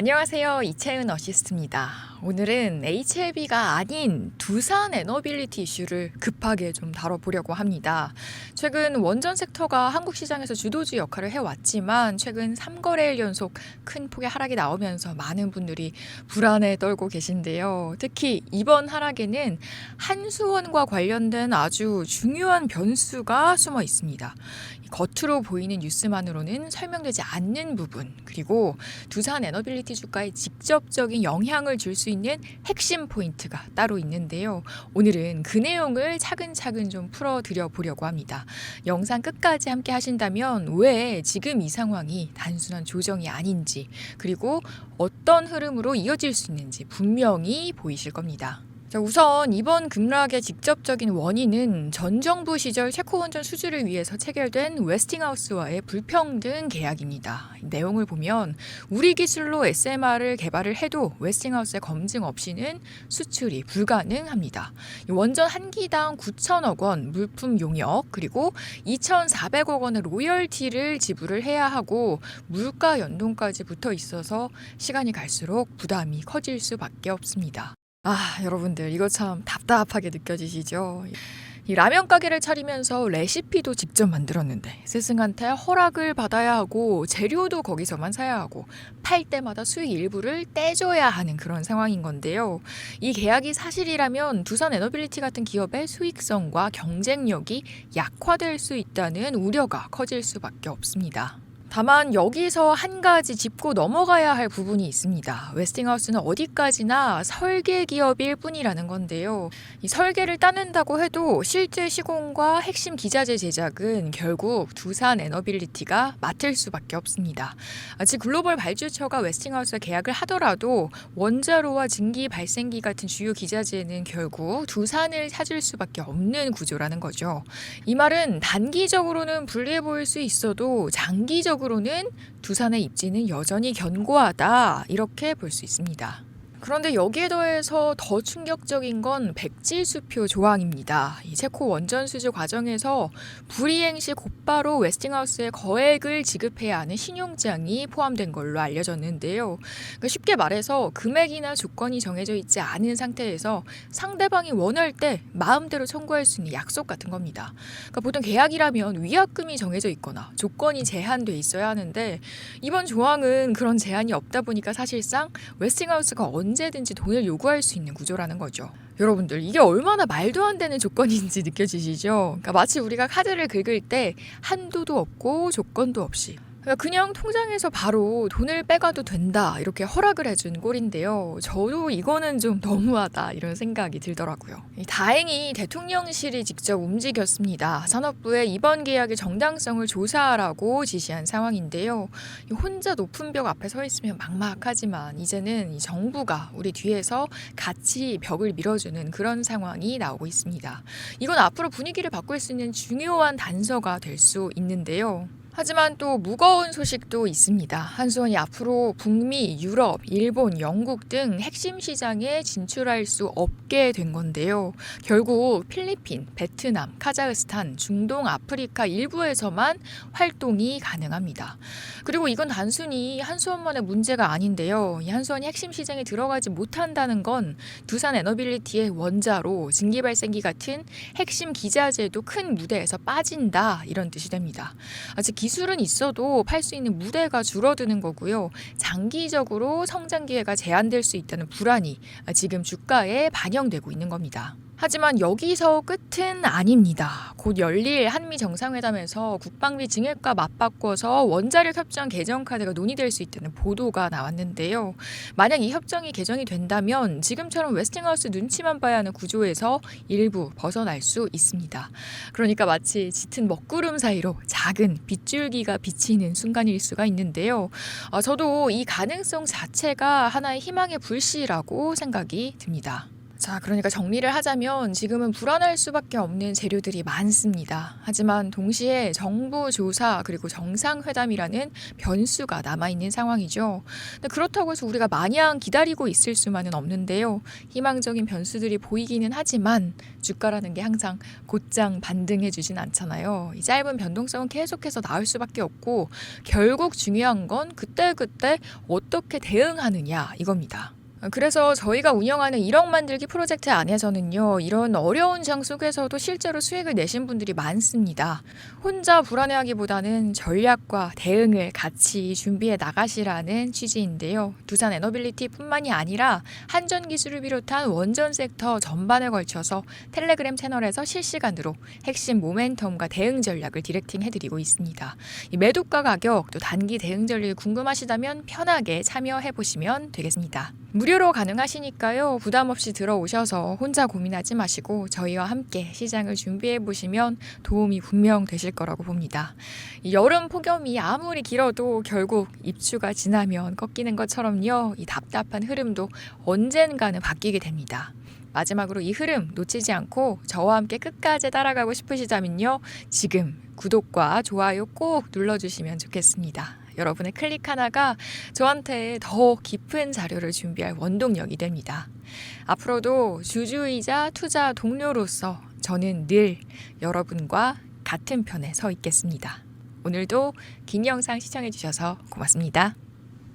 안녕하세요. 이채은 어시스트입니다. 오늘은 HLB가 아닌 두산 에너빌리티 이슈를 급하게 좀 다뤄보려고 합니다. 최근 원전 섹터가 한국 시장에서 주도주 역할을 해왔지만 최근 3거래일 연속 큰 폭의 하락이 나오면서 많은 분들이 불안에 떨고 계신데요. 특히 이번 하락에는 한수원과 관련된 아주 중요한 변수가 숨어 있습니다. 겉으로 보이는 뉴스만으로는 설명되지 않는 부분, 그리고 두산 에너빌리티 주가에 직접적인 영향을 줄 수 있는 핵심 포인트가 따로 있는데요. 오늘은 그 내용을 차근차근 좀 풀어드려 보려고 합니다. 영상 끝까지 함께 하신다면 왜 지금 이 상황이 단순한 조정이 아닌지, 그리고 어떤 흐름으로 이어질 수 있는지 분명히 보이실 겁니다. 자, 우선 이번 급락의 직접적인 원인은 전 정부 시절 체코 원전 수주를 위해서 체결된 웨스팅하우스와의 불평등 계약입니다. 내용을 보면 우리 기술로 SMR을 개발을 해도 웨스팅하우스의 검증 없이는 수출이 불가능합니다. 원전 한 기당 9천억 원 물품 용역, 그리고 2,400억 원의 로열티를 지불을 해야 하고 물가 연동까지 붙어 있어서 시간이 갈수록 부담이 커질 수밖에 없습니다. 여러분들 이거 참 답답하게 느껴지시죠? 이 라면 가게를 차리면서 레시피도 직접 만들었는데 스승한테 허락을 받아야 하고 재료도 거기서만 사야 하고 팔 때마다 수익 일부를 떼줘야 하는 그런 상황인 건데요. 이 계약이 사실이라면 두산 에너빌리티 같은 기업의 수익성과 경쟁력이 약화될 수 있다는 우려가 커질 수밖에 없습니다. 다만 여기서 한 가지 짚고 넘어가야 할 부분이 있습니다. 웨스팅하우스는 어디까지나 설계 기업일 뿐이라는 건데요. 이 설계를 따낸다고 해도 실제 시공과 핵심 기자재 제작은 결국 두산 에너빌리티가 맡을 수밖에 없습니다. 즉 글로벌 발주처가 웨스팅하우스와 계약을 하더라도 원자로와 증기 발생기 같은 주요 기자재는 결국 두산을 찾을 수밖에 없는 구조라는 거죠. 이 말은 단기적으로는 불리해 보일 수 있어도 장기적으로는 두산의 입지는 여전히 견고하다, 이렇게 볼 수 있습니다. 그런데 여기에 더해서 더 충격적인 건 백지수표 조항입니다. 이 체코 원전 수주 과정에서 불이행 시 곧바로 웨스팅하우스에 거액을 지급해야 하는 신용장이 포함된 걸로 알려졌는데요. 그러니까 쉽게 말해서 금액이나 조건이 정해져 있지 않은 상태에서 상대방이 원할 때 마음대로 청구할 수 있는 약속 같은 겁니다. 그러니까 보통 계약이라면 위약금이 정해져 있거나 조건이 제한돼 있어야 하는데 이번 조항은 그런 제한이 없다 보니까 사실상 웨스팅하우스가 언제든지 돈을 요구할 수 있는 구조라는 거죠. 여러분들 이게 얼마나 말도 안 되는 조건인지 느껴지시죠? 그러니까 마치 우리가 카드를 긁을 때 한도도 없고 조건도 없이 그냥 통장에서 바로 돈을 빼가도 된다, 이렇게 허락을 해준 꼴인데요. 저도 이거는 좀 너무하다, 이런 생각이 들더라고요. 다행히 대통령실이 직접 움직였습니다. 산업부에 이번 계약의 정당성을 조사하라고 지시한 상황인데요. 혼자 높은 벽 앞에 서 있으면 막막하지만 이제는 이 정부가 우리 뒤에서 같이 벽을 밀어주는 그런 상황이 나오고 있습니다. 이건 앞으로 분위기를 바꿀 수 있는 중요한 단서가 될 수 있는데요. 하지만 또 무거운 소식도 있습니다. 한수원이 앞으로 북미, 유럽, 일본, 영국 등 핵심 시장에 진출할 수 없게 된 건데요. 결국 필리핀, 베트남, 카자흐스탄, 중동, 아프리카 일부에서만 활동이 가능합니다. 그리고 이건 단순히 한수원만의 문제가 아닌데요. 이 한수원이 핵심 시장에 들어가지 못한다는 건 두산 에너빌리티의 원자로, 증기발생기 같은 핵심 기자재도 큰 무대에서 빠진다, 이런 뜻이 됩니다. 아직 기술은 있어도 팔 수 있는 무대가 줄어드는 거고요. 장기적으로 성장 기회가 제한될 수 있다는 불안이 지금 주가에 반영되고 있는 겁니다. 하지만 여기서 끝은 아닙니다. 곧 열릴 한미 정상회담에서 국방비 증액과 맞바꿔서 원자력 협정 개정 카드가 논의될 수 있다는 보도가 나왔는데요. 만약 이 협정이 개정이 된다면 지금처럼 웨스팅하우스 눈치만 봐야 하는 구조에서 일부 벗어날 수 있습니다. 그러니까 마치 짙은 먹구름 사이로 작은 빗줄기가 비치는 순간일 수가 있는데요. 저도 이 가능성 자체가 하나의 희망의 불씨라고 생각이 듭니다. 자, 그러니까 정리를 하자면 지금은 불안할 수밖에 없는 재료들이 많습니다. 하지만 동시에 정부 조사 그리고 정상회담이라는 변수가 남아있는 상황이죠. 근데 그렇다고 해서 우리가 마냥 기다리고 있을 수만은 없는데요. 희망적인 변수들이 보이기는 하지만 주가라는 게 항상 곧장 반등해주진 않잖아요. 이 짧은 변동성은 계속해서 나올 수밖에 없고 결국 중요한 건 그때그때 어떻게 대응하느냐 이겁니다. 그래서 저희가 운영하는 1억 만들기 프로젝트 안에서는요, 이런 어려운 장 속에서도 실제로 수익을 내신 분들이 많습니다. 혼자 불안해하기보다는 전략과 대응을 같이 준비해 나가시라는 취지인데요. 두산 에너빌리티뿐만이 아니라 한전기술을 비롯한 원전 섹터 전반에 걸쳐서 텔레그램 채널에서 실시간으로 핵심 모멘텀과 대응 전략을 디렉팅 해드리고 있습니다. 이 매도가 가격 또 단기 대응 전략이 궁금하시다면 편하게 참여해보시면 되겠습니다. 무료로 가능하시니까요. 부담 없이 들어오셔서 혼자 고민하지 마시고 저희와 함께 시장을 준비해 보시면 도움이 분명 되실 거라고 봅니다. 이 여름 폭염이 아무리 길어도 결국 입추가 지나면 꺾이는 것처럼요. 이 답답한 흐름도 언젠가는 바뀌게 됩니다. 마지막으로 이 흐름 놓치지 않고 저와 함께 끝까지 따라가고 싶으시다면요. 지금 구독과 좋아요 꼭 눌러주시면 좋겠습니다. 여러분의 클릭 하나가 저한테 더 깊은 자료를 준비할 원동력이 됩니다. 앞으로도 주주이자 투자 동료로서 저는 늘 여러분과 같은 편에 서 있겠습니다. 오늘도 긴 영상 시청해 주셔서 고맙습니다.